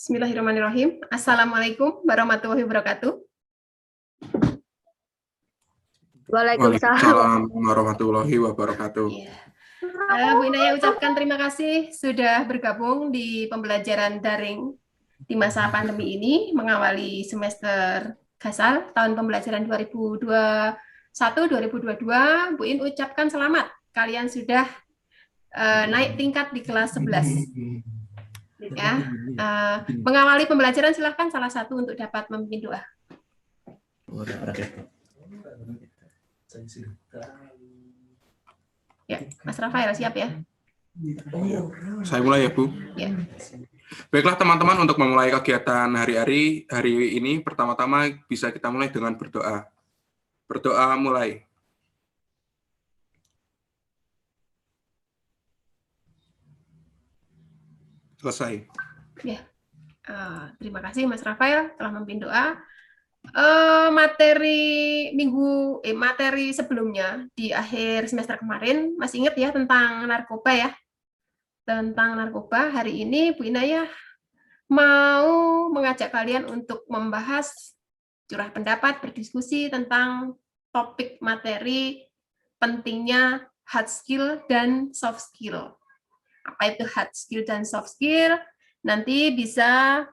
Bismillahirrahmanirrahim. Assalamualaikum warahmatullahi wabarakatuh. Waalaikumsalam warahmatullahi wabarakatuh. Bu Inaya ucapkan terima kasih sudah bergabung di pembelajaran daring di masa pandemi ini, mengawali semester Gasal tahun pembelajaran 2021-2022. Bu In ucapkan selamat, kalian sudah naik tingkat di kelas 11. Ya, mengawali pembelajaran silahkan salah satu untuk dapat memimpin doa. Ya, Mas Rafael siap ya? Saya mulai ya, Bu. Ya. Baiklah teman-teman, untuk memulai kegiatan hari ini, pertama-tama bisa kita mulai dengan berdoa. Berdoa mulai. Selesai. Ya, terima kasih Mas Rafael telah memimpin doa. Materi sebelumnya di akhir semester kemarin masih ingat ya tentang narkoba ya, tentang narkoba. Hari ini Bu Inayah mau mengajak kalian untuk membahas curah pendapat, berdiskusi tentang topik materi pentingnya hard skill dan soft skill. Apa itu hard skill dan soft skill? Nanti bisa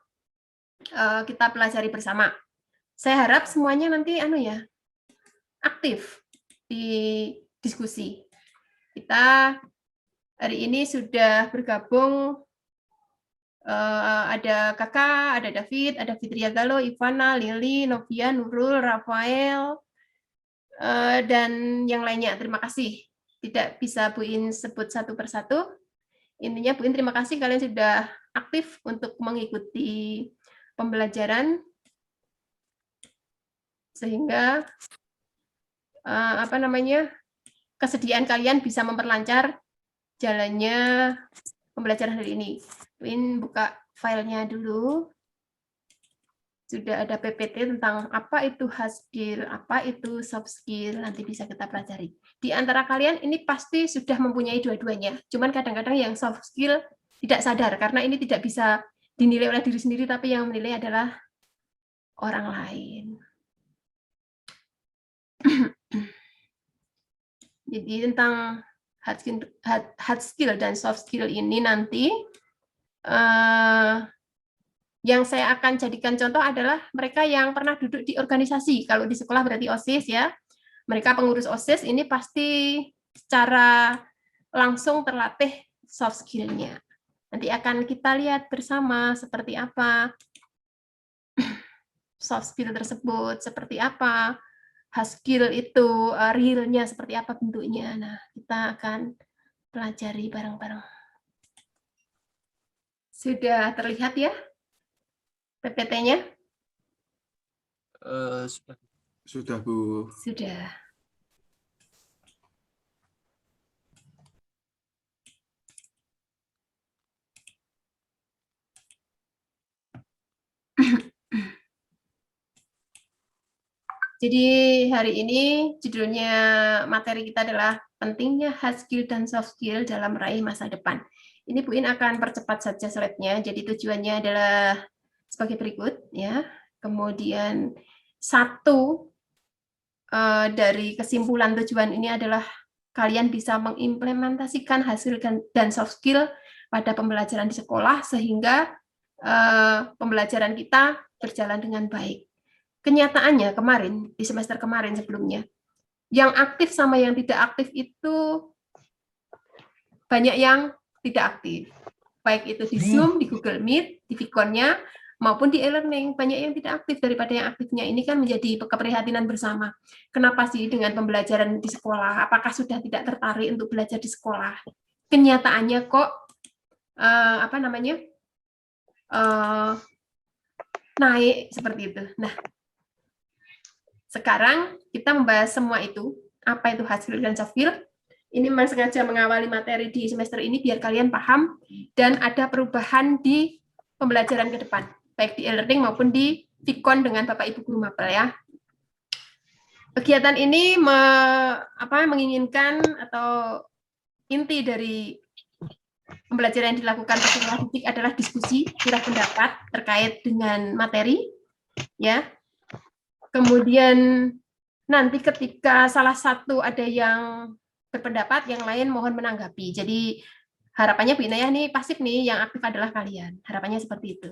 kita pelajari bersama. Saya harap semuanya nanti aktif di diskusi. Kita hari ini sudah bergabung, ada Kakak, ada David, ada Fitria Galo, Ivana, Lili, Novia, Nurul, Rafael, dan yang lainnya. Terima kasih. Tidak bisa Bu In sebut satu persatu. Intinya Bu In terima kasih kalian sudah aktif untuk mengikuti pembelajaran, sehingga kesediaan kalian bisa memperlancar jalannya pembelajaran hari ini. Win buka filenya dulu. Sudah ada PPT tentang apa itu hard skill, apa itu soft skill, nanti bisa kita pelajari. Di antara kalian ini pasti sudah mempunyai dua-duanya. Cuman kadang-kadang yang soft skill tidak sadar, karena ini tidak bisa dinilai oleh diri sendiri, tapi yang menilai adalah orang lain. Jadi tentang hard skill dan soft skill ini nanti yang saya akan jadikan contoh adalah mereka yang pernah duduk di organisasi. Kalau di sekolah berarti OSIS ya. Mereka pengurus OSIS ini pasti secara langsung terlatih soft skill-nya. Nanti akan kita lihat bersama seperti apa soft skill tersebut, seperti apa hard skill itu realnya seperti apa bentuknya. Nah, kita akan pelajari bareng-bareng. Sudah terlihat ya PPT-nya? Sudah, Bu. Sudah. Jadi hari ini judulnya materi kita adalah pentingnya hard skill dan soft skill dalam meraih masa depan. Ini Bu In akan percepat saja slide-nya. Jadi tujuannya adalah sebagai berikut ya. Kemudian satu dari kesimpulan tujuan ini adalah kalian bisa mengimplementasikan hasil dan soft skill pada pembelajaran di sekolah sehingga pembelajaran kita berjalan dengan baik. Kenyataannya kemarin, di semester kemarin sebelumnya, yang aktif sama yang tidak aktif itu banyak yang tidak aktif. Baik itu di Zoom, di Google Meet, di Vicon-nya, maupun di e-learning. Banyak yang tidak aktif daripada yang aktifnya. Ini kan menjadi keprihatinan bersama. Kenapa sih dengan pembelajaran di sekolah? Apakah sudah tidak tertarik untuk belajar di sekolah? Kenyataannya kok, naik seperti itu. Nah, sekarang kita membahas semua itu, apa itu hard skill dan soft skill. Ini memang sengaja mengawali materi di semester ini biar kalian paham dan ada perubahan di pembelajaran ke depan, baik di e-learning maupun di Vicon dengan Bapak Ibu Guru Mapel ya. Kegiatan ini menginginkan atau inti dari Pembelajaran yang dilakukan peserta didik adalah diskusi, curah pendapat terkait dengan materi, ya. Kemudian nanti ketika salah satu ada yang berpendapat, yang lain mohon menanggapi. Jadi harapannya Bu Inayah nih pasif nih, yang aktif adalah kalian. Harapannya seperti itu.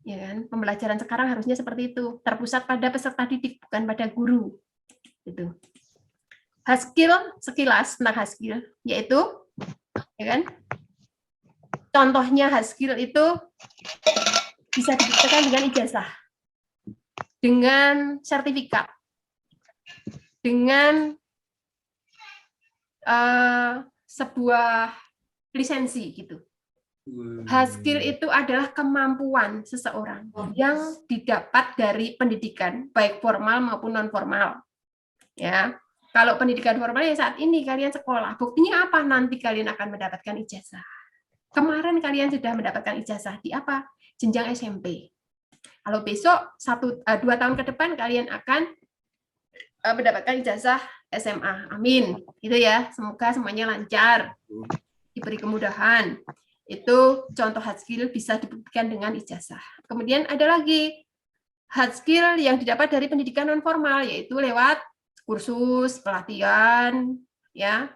Ya kan? Pembelajaran sekarang harusnya seperti itu, terpusat pada peserta didik bukan pada guru. Gitu. Hard skill sekilas tentang hard skill yaitu, ya kan? Contohnya hard skill itu bisa dibuktikan dengan ijazah, dengan sertifikat, dengan sebuah lisensi gitu. Hard skill itu adalah kemampuan seseorang yang didapat dari pendidikan baik formal maupun non formal. Ya, kalau pendidikan formal ya saat ini kalian sekolah, buktinya apa? Nanti kalian akan mendapatkan ijazah. Kemarin kalian sudah mendapatkan ijazah di apa? Jenjang SMP. Kalau besok 2 tahun ke depan kalian akan mendapatkan ijazah SMA. Amin. Gitu ya. Semoga semuanya lancar. Diberi kemudahan. Itu contoh hard skill bisa dibuktikan dengan ijazah. Kemudian ada lagi hard skill yang didapat dari pendidikan non formal, yaitu lewat kursus, pelatihan, ya,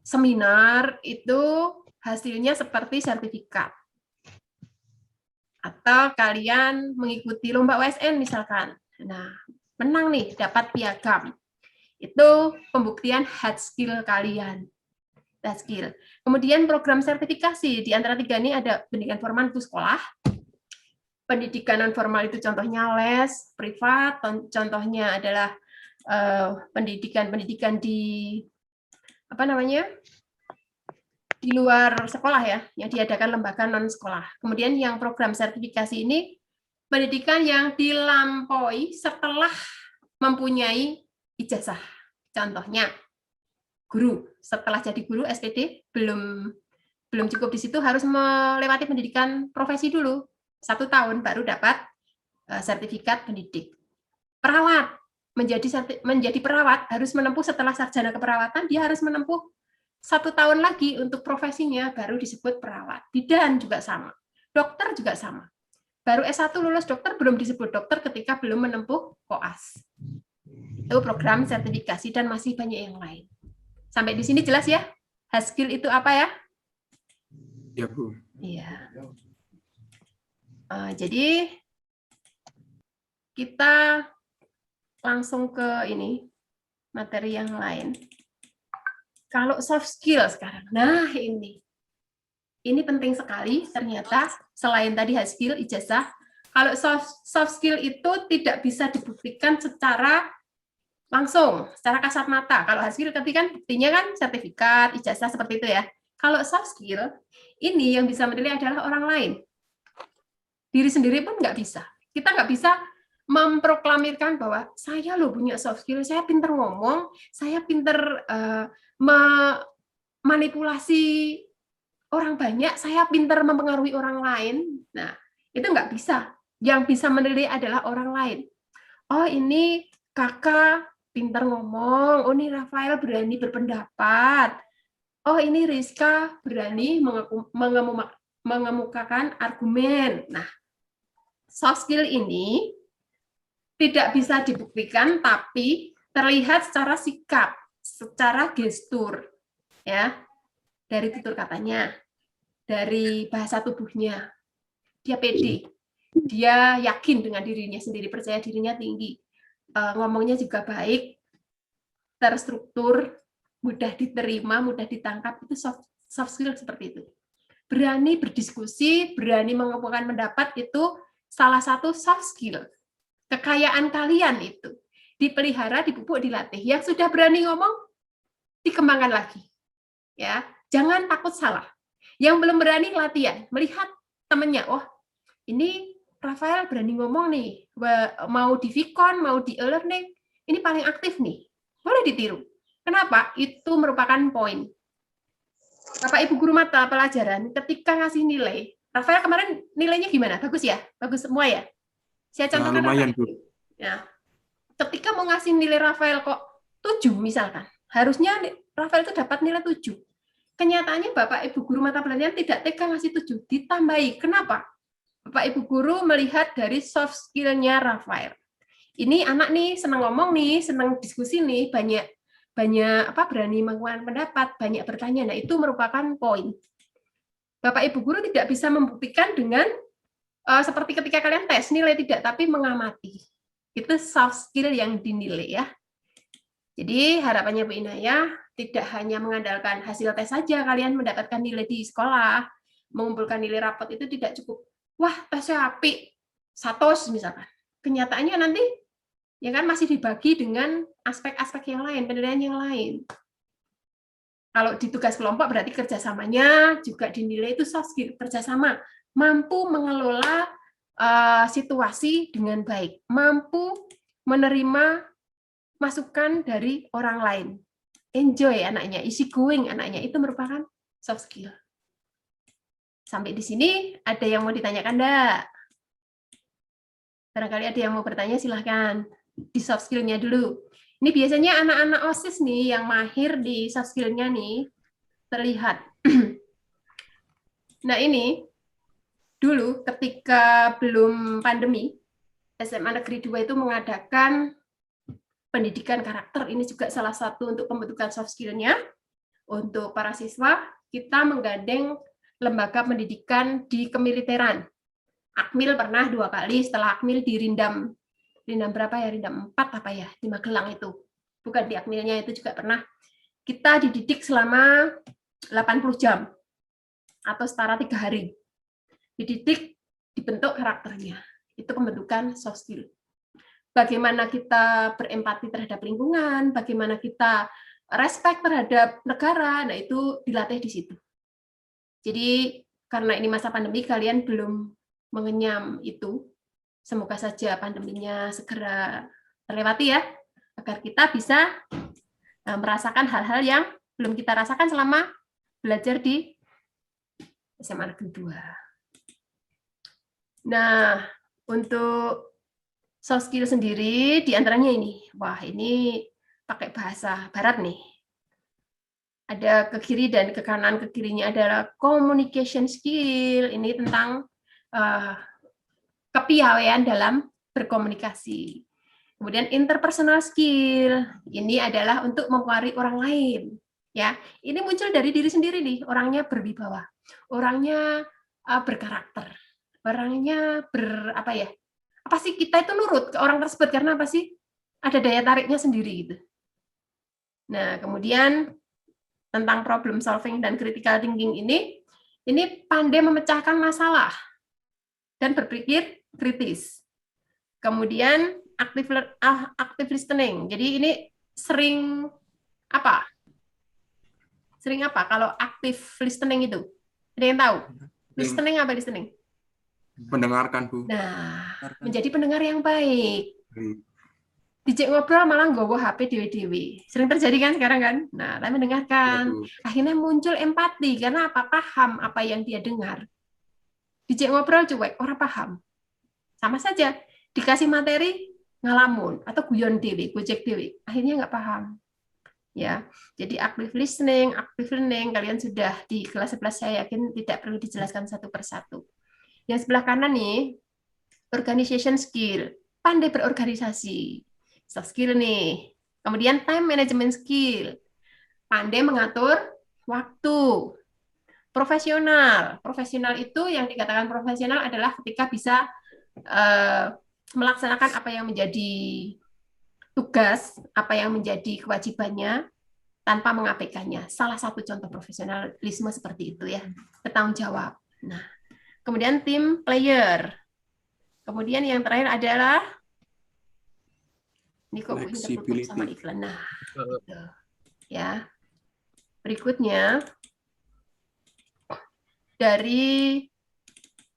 seminar. Itu hasilnya seperti sertifikat. Atau kalian mengikuti lomba USN misalkan. Nah, menang nih, dapat piagam. Itu pembuktian hard skill kalian. Hard skill. Kemudian program sertifikasi, di antara 3 ini ada pendidikan formal itu sekolah, pendidikan non formal itu contohnya les, privat, contohnya adalah pendidikan di apa namanya? Di luar sekolah ya, yang diadakan lembaga non sekolah. Kemudian yang program sertifikasi ini pendidikan yang dilampaui setelah mempunyai ijazah. Contohnya guru, setelah jadi guru SPD belum cukup di situ, harus melewati pendidikan profesi dulu 1 tahun baru dapat sertifikat pendidik. Perawat, menjadi perawat harus menempuh setelah sarjana keperawatan, dia harus menempuh 1 tahun lagi untuk profesinya baru disebut perawat. Bidan juga sama, dokter juga sama. Baru S1 lulus dokter belum disebut dokter ketika belum menempuh koas. Itu program sertifikasi dan masih banyak yang lain. Sampai di sini jelas ya? Hard skill itu apa ya? Ya, Bu. Iya. Jadi kita langsung ke ini, materi yang lain. Kalau soft skill sekarang, nah ini penting sekali ternyata, selain tadi hard skill, ijazah. Kalau soft skill itu tidak bisa dibuktikan secara langsung, secara kasat mata. Kalau hard skill tadi kan buktinya kan sertifikat, ijazah seperti itu ya. Kalau soft skill, ini yang bisa menilai adalah orang lain. Diri sendiri pun nggak bisa. Kita nggak bisa memproklamirkan bahwa saya loh punya soft skill, saya pinter ngomong, saya pinter manipulasi orang banyak, saya pinter mempengaruhi orang lain. Nah, itu nggak bisa. Yang bisa menilai adalah orang lain. Oh, ini kakak pinter ngomong, oh ini Rafael berani berpendapat, oh ini Rizka berani mengemukakan argumen. Nah, soft skill ini tidak bisa dibuktikan, tapi terlihat secara sikap, secara gestur, ya, dari tutur katanya, dari bahasa tubuhnya. Dia pede, dia yakin dengan dirinya sendiri, percaya dirinya tinggi, ngomongnya juga baik, terstruktur, mudah diterima, mudah ditangkap. Itu soft skill seperti itu. Berani berdiskusi, berani mengemukakan pendapat, itu salah satu soft skill. Kekayaan kalian itu dipelihara, dipupuk, dilatih. Yang sudah berani ngomong, dikembangkan lagi. Ya, jangan takut salah. Yang belum berani latihan, melihat temannya, oh ini Rafael berani ngomong nih, mau di Vicon, mau di e-learning, ini paling aktif nih, boleh ditiru. Kenapa? Itu merupakan poin. Bapak Ibu guru mata pelajaran, ketika ngasih nilai, Rafael kemarin nilainya gimana? Bagus ya? Bagus semua ya? Saya contohkan lumayan, Bu. Ya. Ketika mau ngasih nilai Rafael kok 7 misalkan, harusnya Rafael itu dapat nilai 7. kenyataannya Bapak Ibu guru mata pelajaran tidak tega ngasih 7, ditambahi. Kenapa? Bapak Ibu guru melihat dari soft skill-nya Rafael. Ini anak nih senang ngomong nih, senang diskusi nih, banyak berani mengeluarkan pendapat, banyak bertanya. Nah, itu merupakan poin. Bapak Ibu guru tidak bisa membuktikan dengan seperti ketika kalian tes nilai tidak, tapi mengamati. Itu soft skill yang dinilai ya. Jadi harapannya Bu Inaya tidak hanya mengandalkan hasil tes saja kalian mendapatkan nilai di sekolah, mengumpulkan nilai rapot itu tidak cukup. Wah, tesnya apik, 100 misalkan. Kenyataannya nanti ya kan masih dibagi dengan aspek-aspek yang lain, penilaian yang lain. Kalau di tugas kelompok berarti kerjasamanya juga dinilai itu soft skill, kerjasama, mampu mengelola situasi dengan baik, mampu menerima masukan dari orang lain, enjoy anaknya, easy going anaknya, itu merupakan soft skill. Sampai di sini ada yang mau ditanyakan enggak? Barangkali ada yang mau bertanya, silahkan. Di soft skill-nya dulu. Ini biasanya anak-anak OSIS nih yang mahir di soft skill-nya nih terlihat. Nah ini dulu ketika belum pandemi, SMA Negeri 2 itu mengadakan pendidikan karakter. Ini juga salah satu untuk pembentukan soft skill-nya. Untuk para siswa, kita menggandeng lembaga pendidikan di kemiliteran. Akmil pernah 2 kali, setelah Akmil di Rindam berapa ya, Rindam 4 apa ya, di Magelang itu. Bukan di Akmilnya, itu juga pernah. Kita dididik selama 80 jam, atau setara 3 hari. Dididik, dibentuk karakternya. Itu pembentukan soft skill. Bagaimana kita berempati terhadap lingkungan, bagaimana kita respect terhadap negara, nah itu dilatih di situ. Jadi karena ini masa pandemi, kalian belum mengenyam itu. Semoga saja pandeminya segera terlewati ya, agar kita bisa merasakan hal-hal yang belum kita rasakan selama belajar di SMA Negeri 2. Nah, untuk soft skill sendiri, diantaranya ini. Wah, ini pakai bahasa barat nih. Ada ke kiri dan ke kanan. Ke kirinya adalah communication skill. Ini tentang kepiawaian dalam berkomunikasi. Kemudian interpersonal skill. Ini adalah untuk mempengaruhi orang lain. Ya, ini muncul dari diri sendiri nih. Orangnya berwibawa, orangnya berkarakter, orangnya apa sih, kita itu nurut ke orang tersebut karena apa sih? Ada daya tariknya sendiri gitu. Nah, kemudian tentang problem solving dan critical thinking ini pandai memecahkan masalah dan berpikir kritis. Kemudian active listening. Jadi ini sering apa? Sering apa kalau active listening itu? Ada yang tahu? Listening apa listening? Mendengarkan, Bu. Nah, menjadi pendengar yang baik. Dijak ngobrol malah nggowo HP dewe-dewe. Sering terjadi kan sekarang kan? Nah, tapi mendengarkan. Ya, akhirnya muncul empati karena apa? Paham apa yang dia dengar. Dijak ngobrol cuek, orang paham. Sama saja, dikasih materi ngalamun atau guyon dewe, gojek dewe. Akhirnya nggak paham. Ya, jadi active listening, active learning, kalian sudah di kelas 11, saya yakin tidak perlu dijelaskan satu persatu. Yang sebelah kanan nih, organization skill, pandai berorganisasi, soft skill nih. Kemudian time management skill, pandai mengatur waktu. Profesional, profesional itu yang dikatakan profesional adalah ketika bisa melaksanakan apa yang menjadi tugas, apa yang menjadi kewajibannya, tanpa mengabaikannya. Salah satu contoh profesionalisme seperti itu ya, bertanggung jawab. Nah, kemudian tim player. Kemudian yang terakhir adalah ini kok tertutup sama iklan. Nah, gitu. Ya. Berikutnya dari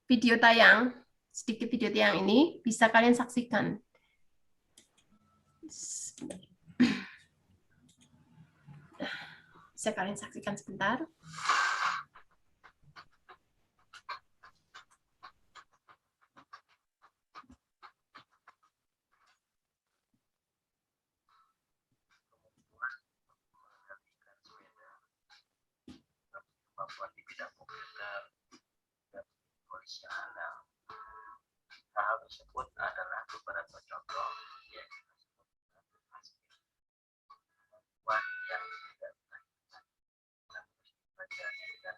video tayang, sedikit video tayang ini bisa kalian saksikan. Bisa kalian saksikan sebentar. kemampuan di bidang komputer, dan polisi halal. Hal tersebut adalah beberapa contoh yang kita sebut hasil kemampuan yang tidak dilakukan dalam pelajari dan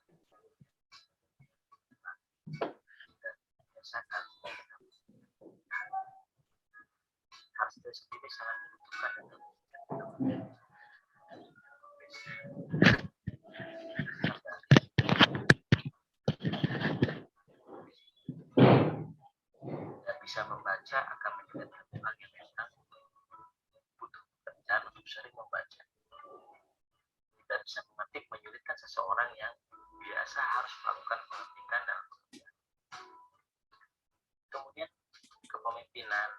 biasakan. Hasil sendiri sangat menentukan dan bisa membaca akan menyulitkan orang yang memang butuh pekerjaan untuk sering membaca. Tidak bisa mengetik menyulitkan seseorang yang biasa harus melakukan pengetikan dalam pekerjaan. Kemudian kepemimpinan,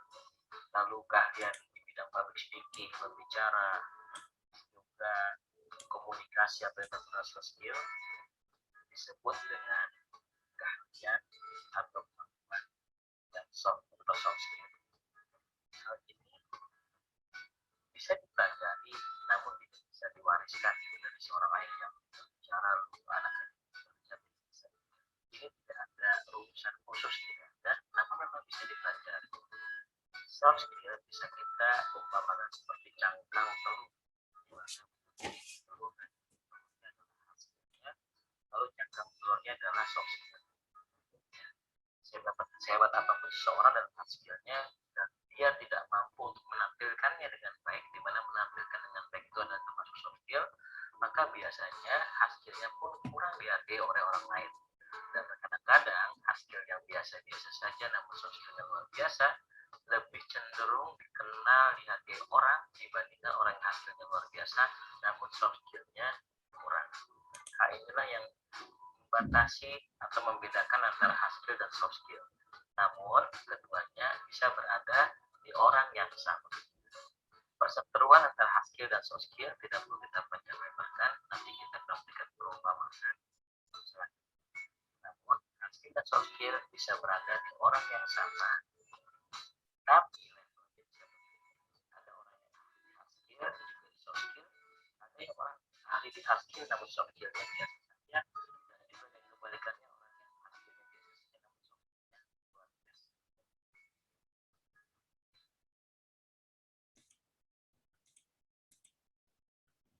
lalu keahlian di bidang public speaking, berbicara, juga komunikasi atau interpersonal skill disebut dengan keahlian atau kemampuan yang soft skill. Hal ini bisa dipelajari namun tidak bisa diwariskan dari seorang ayah yang berbicara lalu anak bisa. Ini tidak ada rumusan khusus, tidak ada, namun memang bisa dipelajari. Soft skill bisa kita umpamakan seperti cangkang telur, lalu cangkang telurnya adalah soft skill. Sehebat apapun seseorang dan hard skillnya, dan dia tidak mampu untuk menampilkannya dengan baik, di mana menampilkan dengan baik itu adalah termasuk soft skill, maka biasanya hard skillnya pun kurang dihargai oleh orang lain. Dan kadang-kadang hard skill yang biasa-biasa saja namun soft skill yang luar biasa lebih cenderung dikenal, dihargai orang dibandingkan orang yang hard skillnya luar biasa namun soft skillnya kurang. Hal inilah yang membatasi atau membedakan antara hard skill dan soft skill. Namun keduanya bisa berada di orang yang sama. Perseteruan antara hard skill dan soft skill tidak perlu kita panjang lebarkan, nanti kita akan memberikan perumpamaan. Namun hard skill dan soft skill bisa berada di orang yang sama. Tapi ada orang yang hard skill dan juga di soft skill, ada yang orang ahli di hard skill namun soft skillnya biasa saja, dan juga yang kebalikannya orang yang hard skillnya biasa saja namun soft skillnya luar biasa.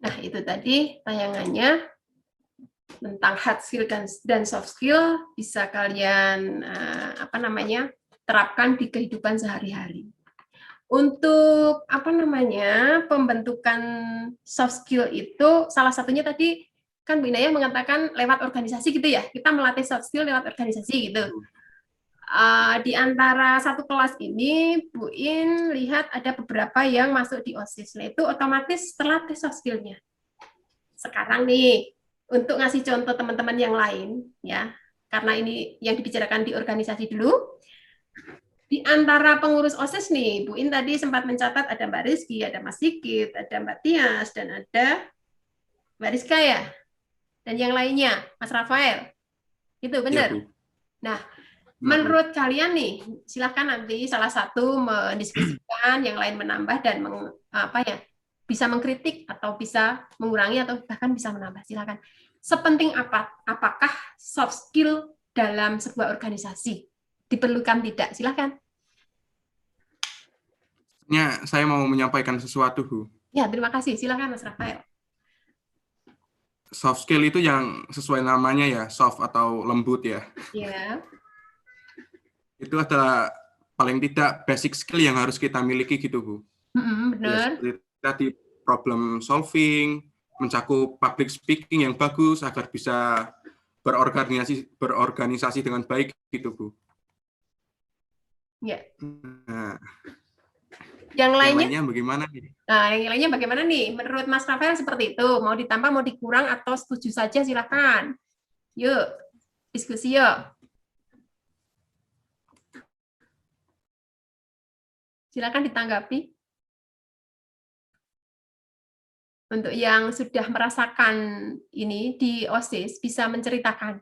Nah, itu tadi tayangannya tentang hard skill dan soft skill, bisa kalian terapkan di kehidupan sehari-hari. Untuk pembentukan soft skill itu salah satunya tadi kan Bu Inaya mengatakan lewat organisasi gitu ya, kita melatih soft skill lewat organisasi gitu. Di antara satu kelas ini Bu In lihat ada beberapa yang masuk di OSIS, nah itu otomatis terlatih soft skill-nya. Sekarang nih untuk ngasih contoh teman-teman yang lain ya, karena ini yang dibicarakan di organisasi dulu. Di antara pengurus OSIS nih, Bu In tadi sempat mencatat ada Mbak Rizky, ada Mas Sigit, ada Mbak Tias, dan ada Mbak Rizka ya, dan yang lainnya, Mas Rafael. Itu benar? Ya, nah, menurut kalian nih, silakan nanti salah satu mendiskusikan, yang lain menambah dan bisa mengkritik atau bisa mengurangi atau bahkan bisa menambah. Silakan. Sepenting apakah soft skill dalam sebuah organisasi? Diperlukan tidak? Silakan. Ya, saya mau menyampaikan sesuatu, Bu. Ya, terima kasih. Silakan, Mas Rafael. Soft skill itu yang sesuai namanya ya, soft atau lembut ya. Ya. Itu adalah paling tidak basic skill yang harus kita miliki gitu, Bu. Benar. Ya, tadi problem solving, mencakup public speaking yang bagus agar bisa berorganisasi dengan baik gitu, Bu. Ya. Nah, yang lainnya bagaimana nih? Nah, yang lainnya bagaimana nih? Menurut Mas Rafael seperti itu, mau ditambah, mau dikurang, atau setuju saja, silakan. Yuk, diskusi yuk. Silakan ditanggapi. Untuk yang sudah merasakan ini di OSIS, bisa menceritakan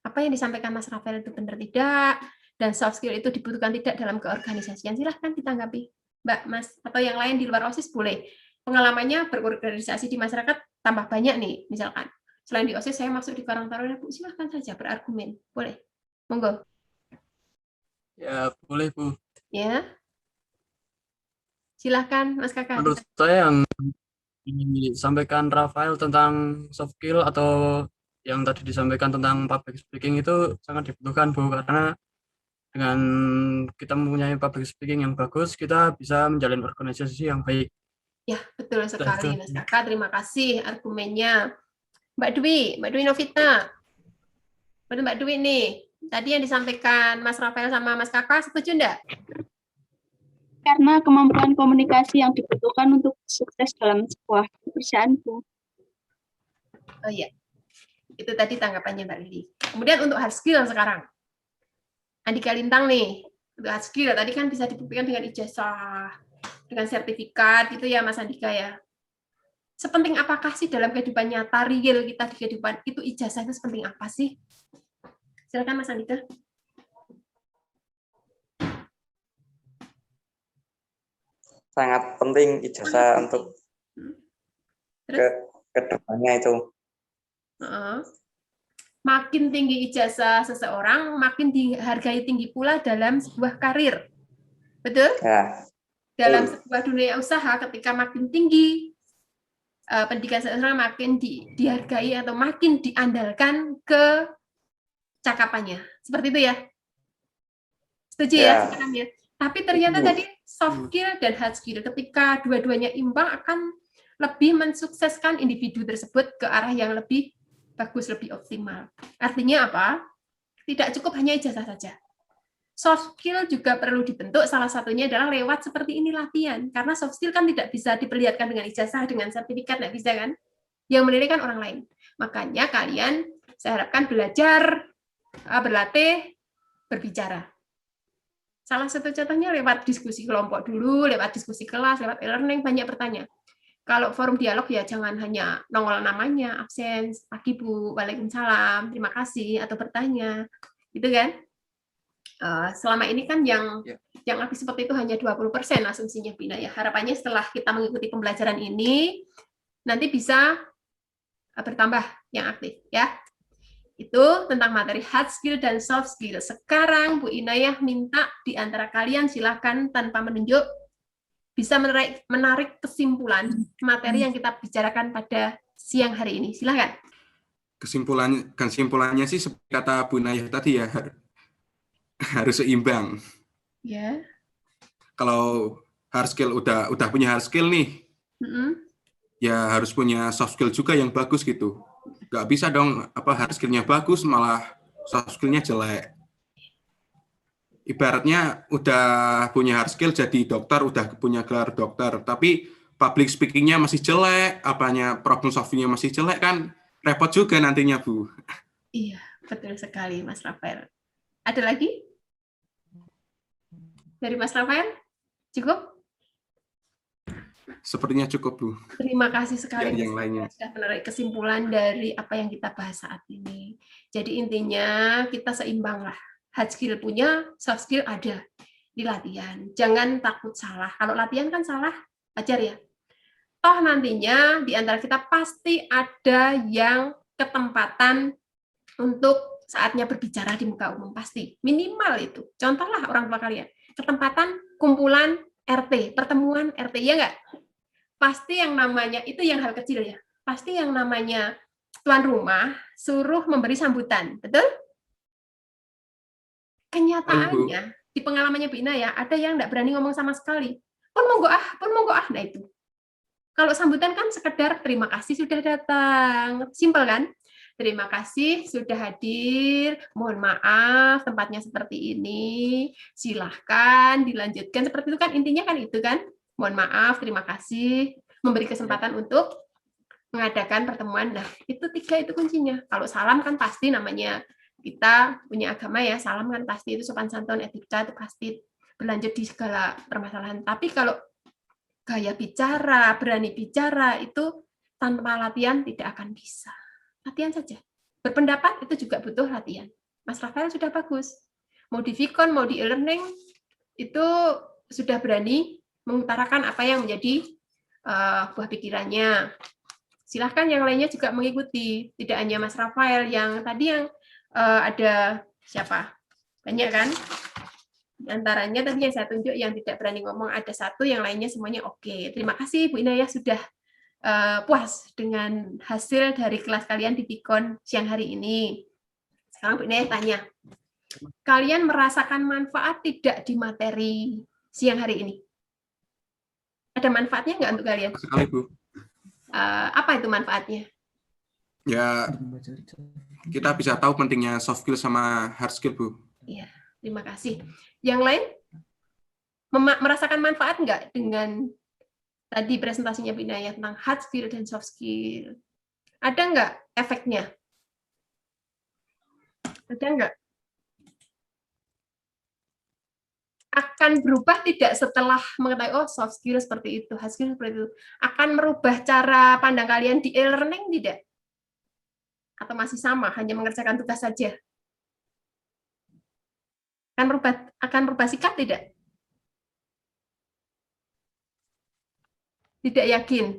apa yang disampaikan Mas Rafael itu benar tidak, dan soft skill itu dibutuhkan tidak dalam keorganisasian. Silakan ditanggapi, Mbak, Mas, atau yang lain di luar OSIS boleh. Pengalamannya berorganisasi di masyarakat tambah banyak nih, misalkan. Selain di OSIS, saya masuk di Karang Taruna, Bu. Silahkan saja berargumen. Boleh. Monggo. Ya, boleh, Bu. Ya. Silahkan, Mas Kakak. Menurut saya yang disampaikan Rafael tentang soft skill atau yang tadi disampaikan tentang public speaking itu sangat dibutuhkan, Bu, karena dengan kita mempunyai public speaking yang bagus, kita bisa menjalin organisasi yang baik. Ya, betul sekali, Mas Kakak. Terima kasih argumennya. Mbak Dwi Novita. Betul Mbak Dwi nih. Tadi yang disampaikan Mas Rafael sama Mas Kakak, setuju enggak? Karena kemampuan komunikasi yang dibutuhkan untuk sukses dalam sebuah pekerjaan, Bu. Oh iya. Itu tadi tanggapannya Mbak Lili. Kemudian untuk hard skill sekarang. Andika Lintang nih. Untuk hard skill, tadi kan bisa dibuktikan dengan ijazah, dengan sertifikat gitu ya Mas Andika ya. Sepenting apakah sih dalam kehidupan nyata real kita di kehidupan itu ijazah itu sepenting apa sih? Silakan Mas Andika. Sangat penting ijazah untuk ke depannya itu. Makin tinggi ijazah seseorang, makin dihargai tinggi pula dalam sebuah karir. Betul? Ya. Dalam sebuah dunia usaha, ketika makin tinggi pendidikan seseorang, makin dihargai atau makin diandalkan ke cakapannya. Seperti itu ya? Setuju ya? Ya? Tapi ternyata tadi soft skill dan hard skill, ketika dua-duanya imbang akan lebih mensukseskan individu tersebut ke arah yang lebih bagus, lebih optimal. Artinya apa? Tidak cukup hanya ijazah saja. Soft skill juga perlu dibentuk, salah satunya adalah lewat seperti ini latihan. Karena soft skill kan tidak bisa diperlihatkan dengan ijazah, dengan sertifikat, nggak bisa kan? Yang menilai kan orang lain. Makanya kalian, saya harapkan belajar, berlatih, berbicara. Salah satu contohnya lewat diskusi kelompok dulu, lewat diskusi kelas, lewat e-learning, banyak bertanya. Kalau forum dialog ya jangan hanya nongol namanya, absen, pagi Bu, waalaikumsalam, terima kasih, atau bertanya. Gitu kan? Selama ini kan yang aktif seperti itu hanya 20% asumsinya Bina ya. Harapannya setelah kita mengikuti pembelajaran ini, nanti bisa bertambah yang aktif ya. Itu tentang materi hard skill dan soft skill. Sekarang Bu Inayah minta di antara kalian silakan tanpa menunjuk bisa menarik kesimpulan materi yang kita bicarakan pada siang hari ini. Silakan. Kesimpulannya sih seperti kata Bu Inayah tadi ya, harus seimbang. Ya. Kalau hard skill udah punya hard skill nih, ya harus punya soft skill juga yang bagus gitu. Nggak bisa dong hard skill-nya bagus malah soft skill-nya jelek. Ibaratnya udah punya hard skill jadi dokter, udah punya gelar dokter, tapi public speaking-nya masih jelek, problem solving-nya masih jelek, kan repot juga nantinya, Bu. Iya, betul sekali Mas Rafael. Ada lagi? Dari Mas Rafael? Cukup? Sepertinya cukup, Bu. Terima kasih sekali yang lainnya sudah menarik kesimpulan dari apa yang kita bahas saat ini. Jadi intinya kita seimbang lah. Hard skill punya, soft skill ada di latihan. Jangan takut salah. Kalau latihan kan salah, ajar ya. Toh nantinya di antara kita pasti ada yang ketempatan untuk saatnya berbicara di muka umum. Pasti. Minimal itu. Contohlah orang tua kalian. Ketempatan kumpulan RT, pertemuan RT, ya nggak? Pasti yang namanya, itu yang hal kecil ya. Pasti yang namanya tuan rumah suruh memberi sambutan. Betul? Kenyataannya, di pengalamannya Bu Ina ya, ada yang nggak berani ngomong sama sekali. Pun monggo ah. Nah itu. Kalau sambutan kan sekedar terima kasih sudah datang. Simpel kan? Terima kasih sudah hadir. Mohon maaf tempatnya seperti ini. Silahkan dilanjutkan. Seperti itu kan intinya kan itu kan. Mohon maaf, terima kasih. Memberi kesempatan untuk mengadakan pertemuan. Nah, itu 3 itu kuncinya. Kalau salam kan pasti namanya kita punya agama ya, salam kan pasti itu sopan santun, etika itu pasti berlanjut di segala permasalahan. Tapi kalau gaya bicara, berani bicara itu tanpa latihan tidak akan bisa. Latihan saja. Berpendapat itu juga butuh latihan. Mas Rafael sudah bagus. Mau di Vicon, mau di e-learning itu sudah berani mengutarakan apa yang menjadi buah pikirannya. Silahkan yang lainnya juga mengikuti, tidak hanya Mas Rafael yang tadi yang ada siapa? Banyak kan? Di antaranya tadi yang saya tunjuk yang tidak berani ngomong ada 1, yang lainnya semuanya oke. Terima kasih Bu Inayah sudah puas dengan hasil dari kelas kalian di Pikon siang hari ini. Sekarang Bu Inayah tanya, kalian merasakan manfaat tidak di materi siang hari ini? Ada manfaatnya nggak untuk kalian? Sekali, Bu. Apa itu manfaatnya? Ya, kita bisa tahu pentingnya soft skill sama hard skill, Bu. Iya, terima kasih. Yang lain merasakan manfaat nggak dengan tadi presentasinya Binaya tentang hard skill dan soft skill? Ada nggak efeknya? Ada nggak? Akan berubah tidak setelah mengetahui, oh soft skill seperti itu, hard skill seperti itu. Akan merubah cara pandang kalian di e-learning tidak? Atau masih sama, hanya mengerjakan tugas saja? Akan merubah sikap tidak? Tidak yakin.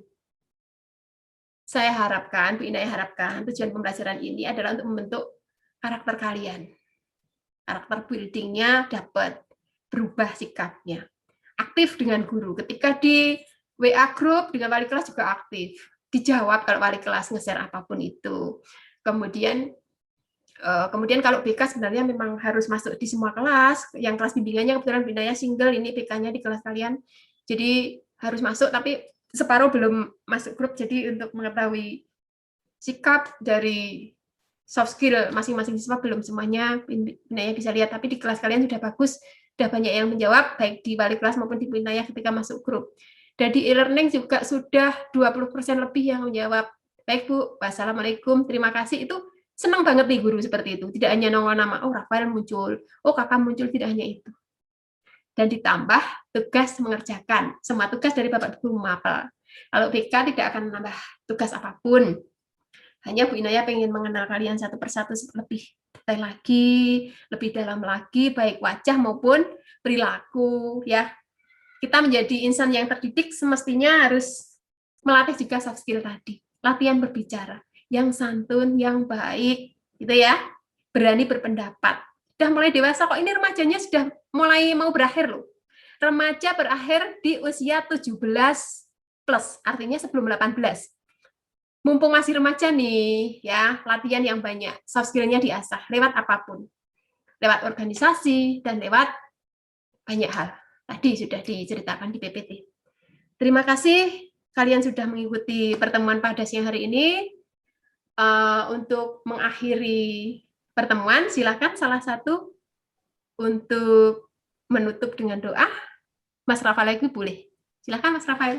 Saya harapkan, Bu Inayah harapkan, tujuan pembelajaran ini adalah untuk membentuk karakter kalian. Karakter building-nya dapat, berubah sikapnya. Aktif dengan guru. Ketika di WA group, dengan wali kelas juga aktif. Dijawab kalau wali kelas nge-share apapun itu. Kemudian kalau BK sebenarnya memang harus masuk di semua kelas. Yang kelas bimbingannya kebetulan Binaya single, ini BK-nya di kelas kalian. Jadi harus masuk, tapi separuh belum masuk grup. Jadi untuk mengetahui sikap dari soft skill masing-masing siswa belum semuanya Binaya bisa lihat. Tapi di kelas kalian sudah bagus, sudah banyak yang menjawab, baik di wali kelas maupun di Binaya ketika masuk grup. Dan di e-learning juga sudah 20% lebih yang menjawab. Baik Bu, wassalamualaikum, terima kasih. Itu senang banget nih guru seperti itu. Tidak hanya nongol nama, oh Rafael muncul, oh Kakak muncul, tidak hanya itu. Dan ditambah tugas mengerjakan. Semua tugas dari Bapak Guru mapel. Kalau BK tidak akan menambah tugas apapun. Hanya Bu Inayah pengen mengenal kalian satu persatu lebih detail lagi, lebih dalam lagi, baik wajah maupun perilaku. Ya, kita menjadi insan yang terdidik semestinya harus melatih juga soft skill tadi. Latihan berbicara, yang santun, yang baik, gitu ya. Berani berpendapat. Sudah mulai dewasa kok, ini remajanya sudah mulai mau berakhir loh. Remaja berakhir di usia 17 plus, artinya sebelum 18. Mumpung masih remaja nih, ya, latihan yang banyak, soft skill-nya diasah lewat apapun. Lewat organisasi dan lewat banyak hal. Tadi sudah diceritakan di PPT. Terima kasih kalian sudah mengikuti pertemuan pada siang hari ini. Untuk mengakhiri pertemuan, silakan salah satu untuk menutup dengan doa. Mas Rafael lagi boleh. Silakan Mas Rafael.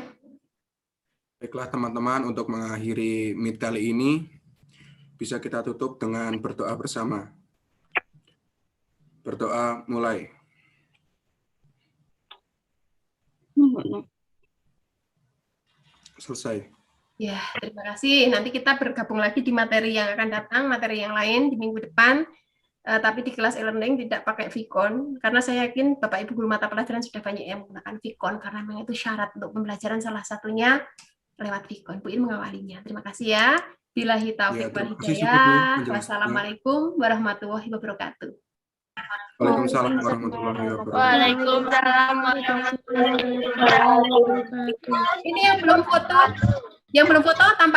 Baiklah teman-teman, untuk mengakhiri meet kali ini, bisa kita tutup dengan berdoa bersama. Berdoa mulai. Selesai. Ya, terima kasih. Nanti kita bergabung lagi di materi yang akan datang, materi yang lain di minggu depan. Tapi di kelas e-learning tidak pakai Vicon, karena saya yakin Bapak Ibu guru mata pelajaran sudah banyak yang menggunakan Vicon, karena memang itu syarat untuk pembelajaran salah satunya lewat Vicon. Bu In mengawalinya. Terima kasih ya. Billahi taufiq wal hidayah. Wassalamualaikum warahmatullahi wabarakatuh. Waalaikumsalam warahmatullahi wabarakatuh. Waalaikumsalam warahmatullahi wabarakatuh. Ini yang belum foto tampak.